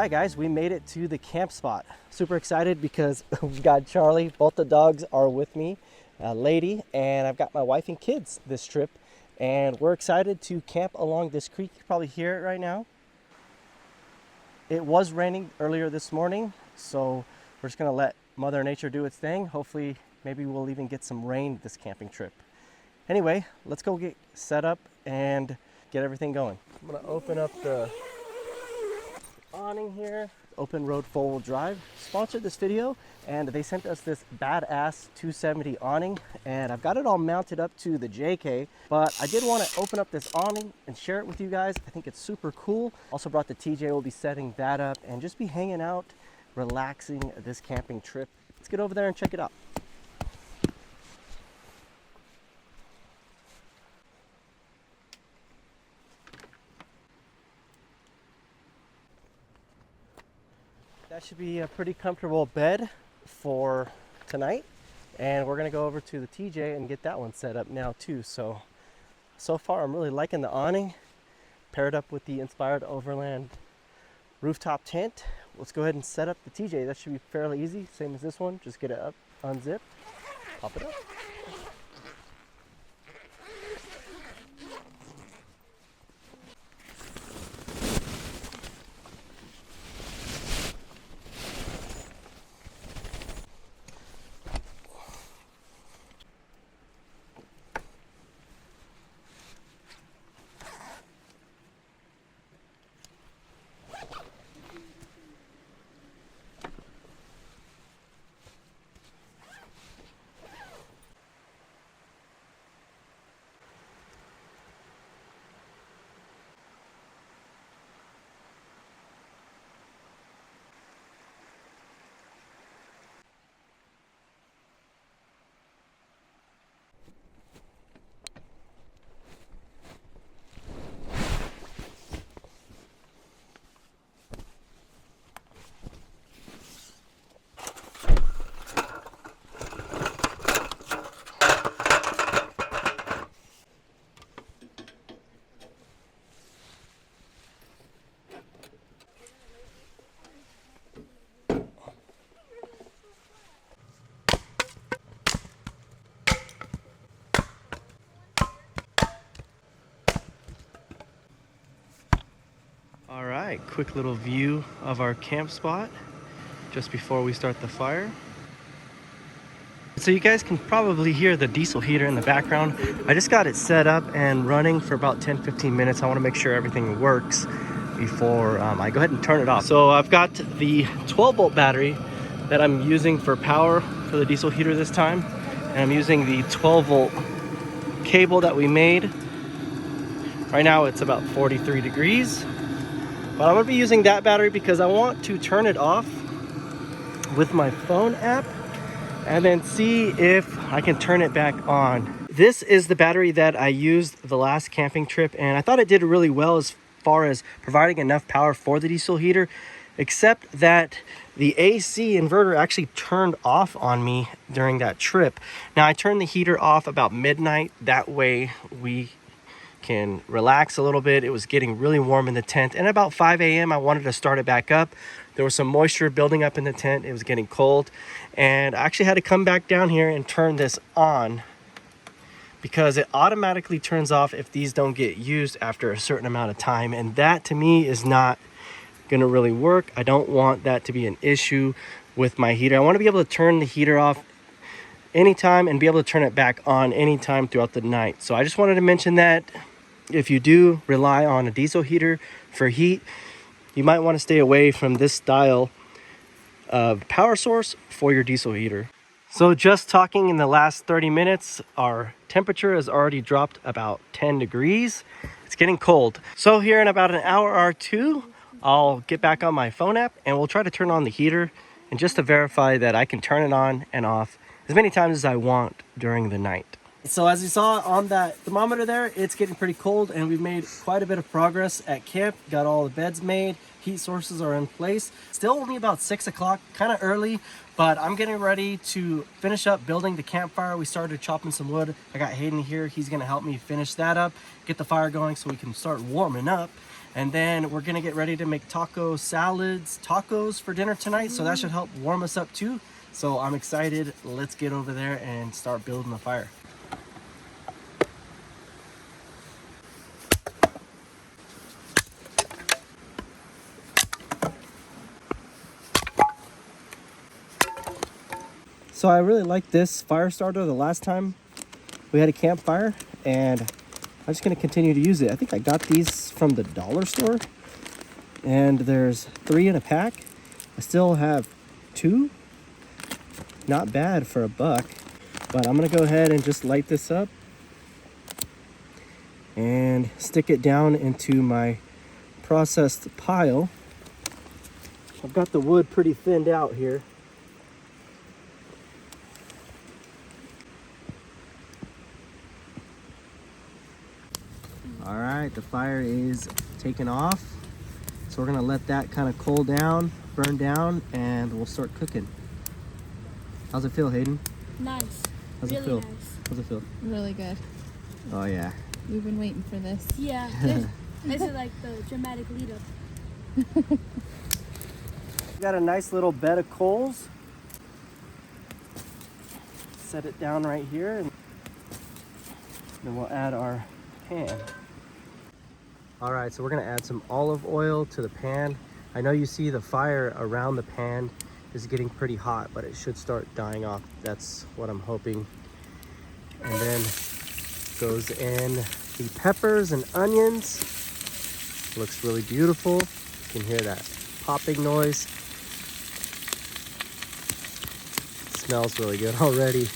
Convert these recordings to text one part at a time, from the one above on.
right, guys, we made it to the camp spot. Super excited because we've got Charlie. Both the dogs are with me, Lady, and I've got my wife and kids this trip. And we're excited to camp along this creek. You can probably hear it right now. It was raining earlier this morning, so we're just gonna let Mother Nature do its thing. Hopefully, maybe we'll even get some rain this camping trip. Anyway, let's go get set up and get everything going. I'm gonna open up the awning here. Openroad 4-wheel drive sponsored this video, and they sent us this badass 270 awning, and I've got it all mounted up to the JK, but I did want to open up this awning and share it with you guys. I think it's super cool. Also brought the TJ. We'll be setting that up and just be hanging out, relaxing this camping trip. Let's get over there and check it out. That should be a pretty comfortable bed for tonight, and we're gonna go over to the TJ and get that one set up now too. So far I'm really liking the awning paired up with the inspired overland rooftop tent. Let's go ahead and set up the TJ. That should be fairly easy, same as this one. Just get it up, unzip, pop it up. All right, quick little view of our camp spot just before we start the fire. So you guys can probably hear the diesel heater in the background. I just got it set up and running for about 10-15 minutes. I want to make sure everything works before I go ahead and turn it off. So I've got the 12-volt battery that I'm using for power for the diesel heater this time, and I'm using the 12-volt cable that we made. Right now it's about 43 degrees. But I'm going to be using that battery because I want to turn it off with my phone app and then see if I can turn it back on. This is the battery that I used the last camping trip, and I thought it did really well as far as providing enough power for the diesel heater, except that the AC inverter actually turned off on me during that trip. Now I turned the heater off about midnight. That way we can relax a little bit. It was getting really warm in the tent, and about 5 a.m. I wanted to start it back up. There was some moisture building up in the tent. It was getting cold, and I actually had to come back down here and turn this on because it automatically turns off if these don't get used after a certain amount of time, and that to me is not gonna really work. I don't want that to be an issue with my heater. I want to be able to turn the heater off anytime and be able to turn it back on anytime throughout the night. So I just wanted to mention that if you do rely on a diesel heater for heat, you might want to stay away from this style of power source for your diesel heater. So just talking in the last 30 minutes, our temperature has already dropped about 10 degrees. It's getting cold. So here in about an hour or two, I'll get back on my phone app and we'll try to turn on the heater, and just to verify that I can turn it on and off as many times as I want during the night. So as you saw on that thermometer there, it's getting pretty cold, and we've made quite a bit of progress at camp. Got all the beds made, heat sources are in place. Still only about 6 o'clock, kind of early, but I'm getting ready to finish up building the campfire. We started chopping some wood. I got Hayden here, he's gonna help me finish that up, get the fire going so we can start warming up. And then we're gonna get ready to make tacos for dinner tonight. So that should help warm us up too. So I'm excited. Let's get over there and start building the fire. So I really like this fire starter. The last time we had a campfire, and I'm just gonna continue to use it. I think I got these from the dollar store, and there's 3 in a pack. I still have 2. Not bad for $1, but I'm gonna go ahead and just light this up and stick it down into my processed pile. I've got the wood pretty thinned out here. All right, the fire is taken off. So we're gonna let that kind of cool down, burn down, and we'll start cooking. How's it feel, Hayden? Nice. How's really it feel? Nice. How's it feel? Really good. Oh yeah. We've been waiting for this. Yeah. This is like the dramatic lead up. Got a nice little bed of coals. Set it down right here, and then we'll add our pan. All right, so we're gonna add some olive oil to the pan. I know you see the fire around the pan is getting pretty hot, but it should start dying off. That's what I'm hoping. And then goes in the peppers and onions. Looks really beautiful. You can hear that popping noise. Smells really good already.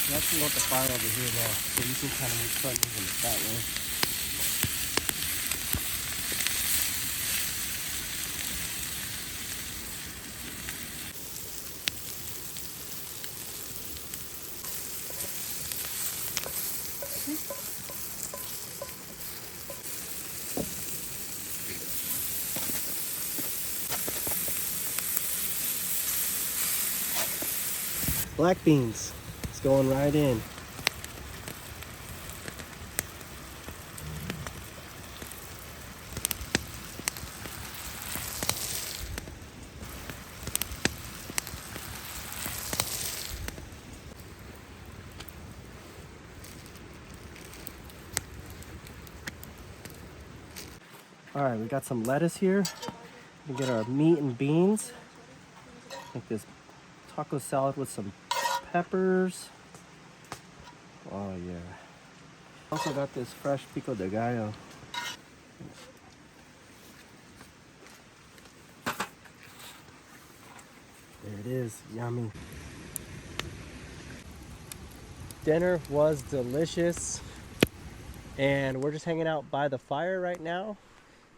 You actually want the fire over here now, so you can kind of start moving it that way. Black beans, it's going right in. All right, we got some lettuce here. We get our meat and beans. Make this taco salad with some peppers. Oh yeah. Also got this fresh pico de gallo. There it is, yummy. Dinner was delicious, and we're just hanging out by the fire right now,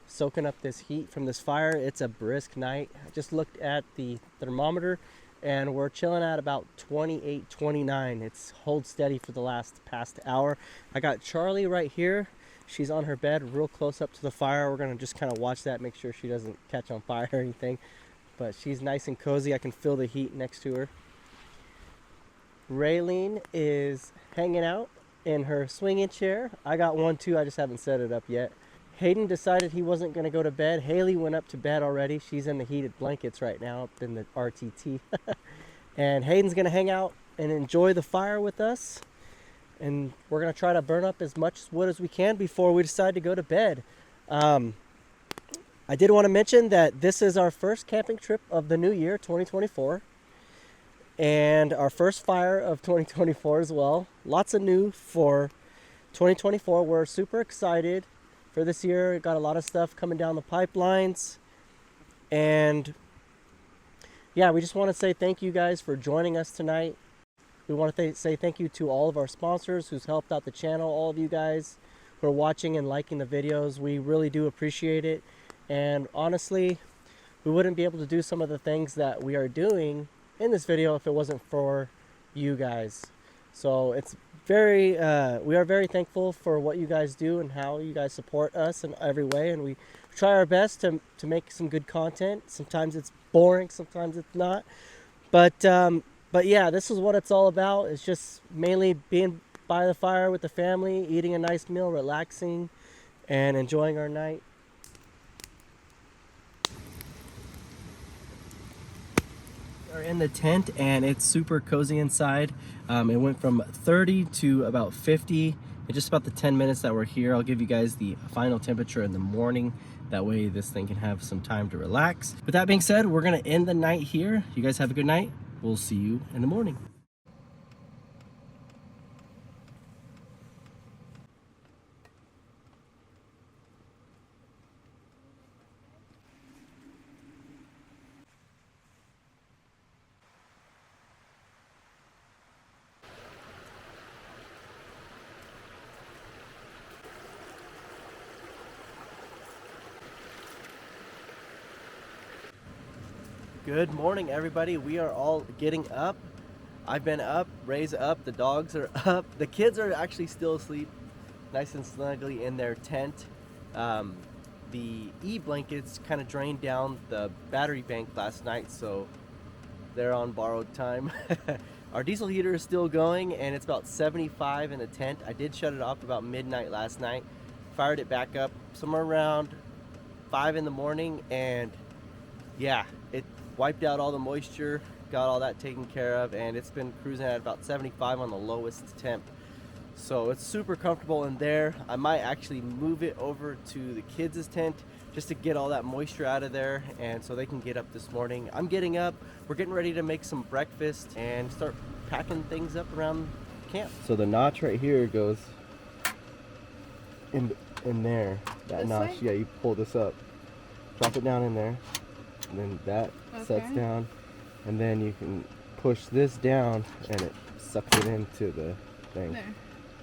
soaking up this heat from this fire. It's a brisk night. I just looked at the thermometer, and we're chilling at about 28, 29. It's hold steady for the past hour. I got Charlie right here. She's on her bed real close up to the fire. We're gonna just kind of watch that, make sure she doesn't catch on fire or anything. But she's nice and cozy. I can feel the heat next to her. Raylene is hanging out in her swinging chair. I got one too, I just haven't set it up yet. Hayden decided he wasn't gonna go to bed. Haley went up to bed already. She's in the heated blankets right now up in the RTT. And Hayden's gonna hang out and enjoy the fire with us. And we're gonna try to burn up as much wood as we can before we decide to go to bed. I did want to mention that this is our first camping trip of the new year, 2024. And our first fire of 2024 as well. Lots of new for 2024. We're super excited for this year. Got a lot of stuff coming down the pipelines. And yeah, we just want to say thank you guys for joining us tonight. We want to say thank you to all of our sponsors who's helped out the channel, all of you guys who are watching and liking the videos. We really do appreciate it. And honestly, we wouldn't be able to do some of the things that we are doing in this video if it wasn't for you guys. So it's very we are very thankful for what you guys do and how you guys support us in every way, and we try our best to make some good content. Sometimes it's boring, sometimes it's not, but yeah, this is what it's all about. It's just mainly being by the fire with the family, eating a nice meal, relaxing, and enjoying our night. We're in the tent and it's super cozy inside. It went from 30 to about 50 in just about the 10 minutes that we're here. I'll give you guys the final temperature in the morning. That way this thing can have some time to relax. With that being said, we're gonna end the night here. You guys have a good night. We'll see you in the morning. Good morning, everybody. We are all getting up. I've been up, Ray's up, the dogs are up. The kids are actually still asleep, nice and snugly in their tent. The e-blankets kind of drained down the battery bank last night, so they're on borrowed time. Our diesel heater is still going and it's about 75 in the tent. I did shut it off about midnight last night. Fired it back up somewhere around 5 in the morning, and yeah, it wiped out all the moisture, got all that taken care of, and it's been cruising at about 75 on the lowest temp. So it's super comfortable in there. I might actually move it over to the kids' tent just to get all that moisture out of there, and so they can get up this morning. I'm getting up, we're getting ready to make some breakfast and start packing things up around camp. So the notch right here goes in there, that This notch. way? Yeah, you pull this up, drop it down in there, and then that sets down, and then you can push this down and it sucks it into the thing. There.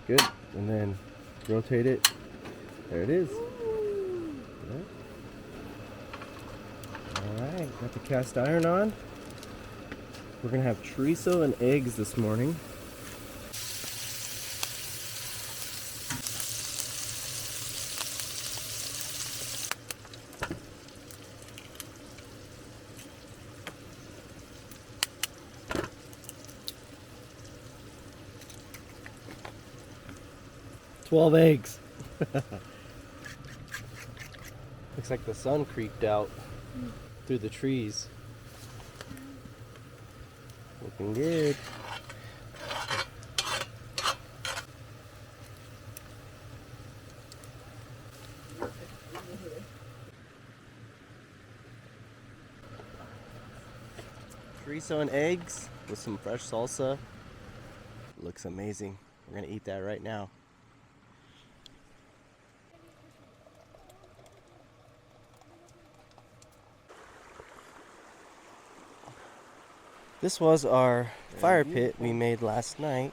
Good. And then rotate it. There it is. Alright, got the cast iron on. We're gonna have chorizo and eggs this morning. $12 eggs. Looks like the sun creeped out through the trees. Looking good. Chorizo and eggs with some fresh salsa. Looks amazing. We're gonna eat that right now. This was our fire pit we made last night.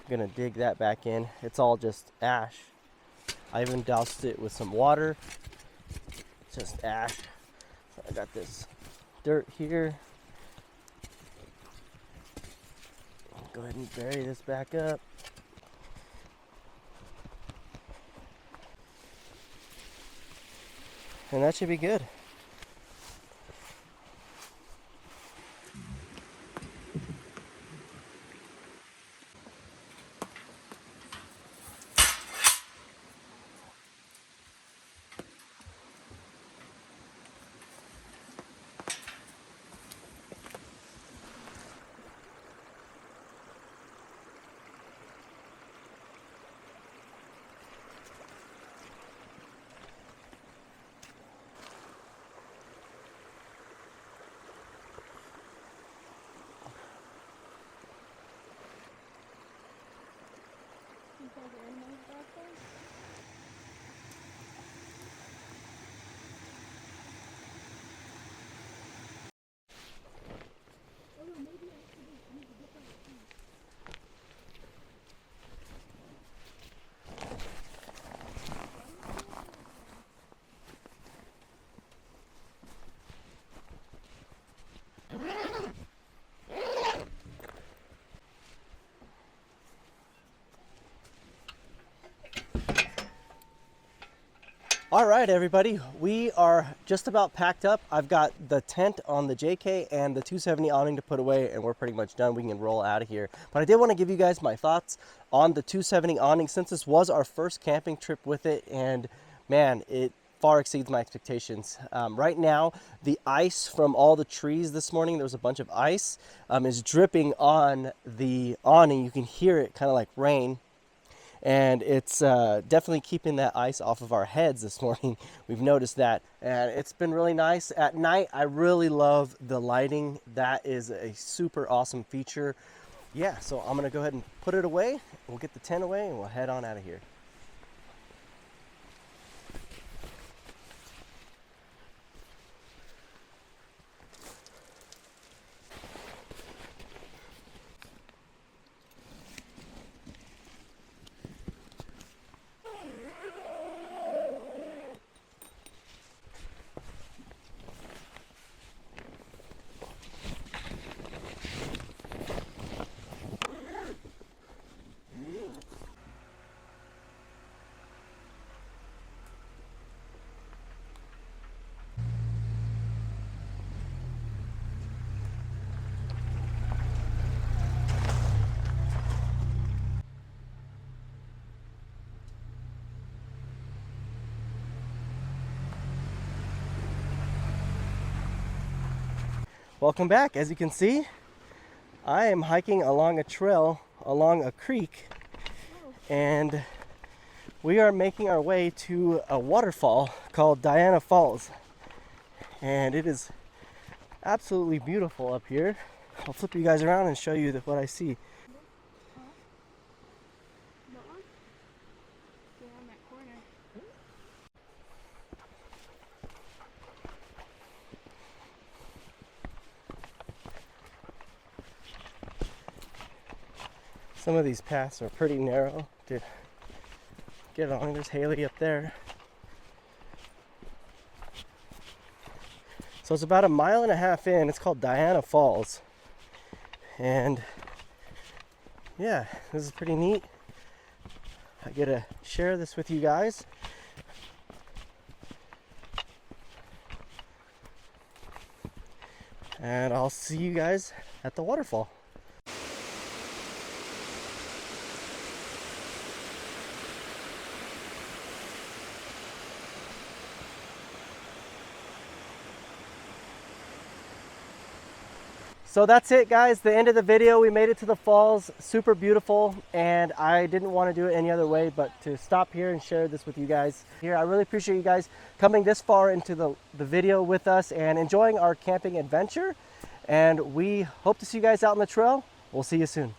I'm gonna dig that back in. It's all just ash. I even doused it with some water. Just ash. So I got this dirt here. I'll go ahead and bury this back up. And that should be good. All right, everybody, we are just about packed up. I've got the tent on the JK and the 270 awning to put away, and we're pretty much done. We can roll out of here. But I did want to give you guys my thoughts on the 270 awning, since this was our first camping trip with it, and man, it far exceeds my expectations. Right now, the ice from all the trees this morning, there was a bunch of ice, is dripping on the awning. You can hear it kind of like rain. And it's definitely keeping that ice off of our heads this morning. We've noticed that, and it's been really nice. At night, I really love the lighting. That is a super awesome feature. Yeah, so I'm gonna go ahead and put it away. We'll get the tent away and we'll head on out of here. Welcome back. As you can see, I am hiking along a trail along a creek, and we are making our way to a waterfall called Diana Falls, and it is absolutely beautiful up here. I'll flip you guys around and show you what I see. Some of these paths are pretty narrow to get along. There's Haley up there. So it's about 1.5 miles in. It's called Diana Falls. And yeah, this is pretty neat. I get to share this with you guys. And I'll see you guys at the waterfall. So that's it, guys, the end of the video. We made it to the falls, super beautiful, and I didn't want to do it any other way but to stop here and share this with you guys here. I really appreciate you guys coming this far into the video with us and enjoying our camping adventure, and we hope to see you guys out on the trail. We'll see you soon.